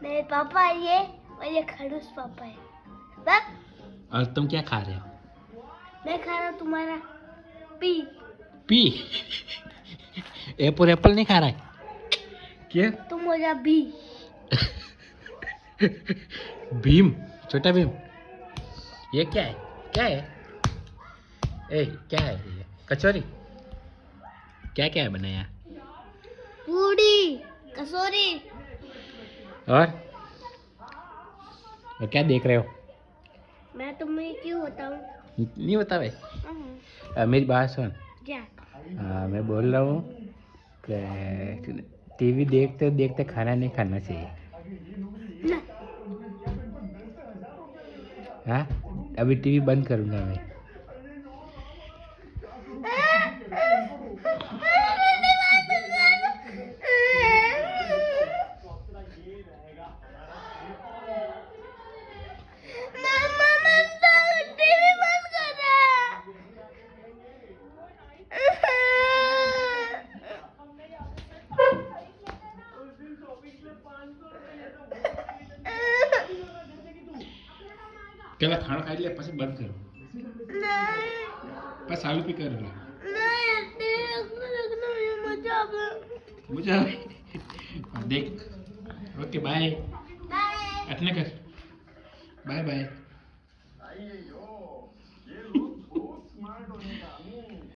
मेरे पापा ये और ये खड़ूस पापा है बस। और तुम क्या खा रहे हो? मैं खा रहा हूँ तुम्हारा पी। पी? एप्पल नहीं खा रहा है क्या? तुम हो जा बी। भीम, छोटा भीम। ये क्या है? क्या है? ए, क्या है ये? कचौरी? क्या क्या है बनाया? पूड़ी कचौरी। और क्या देख रहे हो? मैं तुम्हें क्यों बताऊं? नहीं बता भाई। मेरी बात सुन। क्या? मैं बोल रहा हूँ कि टीवी देखते देखते खाना नहीं खाना चाहिए। ना। हाँ, अभी टीवी बंद करूँगा मैं। टीवी बंद कर પેલા ખાણ ખાઈ લે પછી બંધ કરો. બસ ચાલુ પી કરો. મજા આવે. દેખ. Okay bye. बाय અટને કર. Bye bye.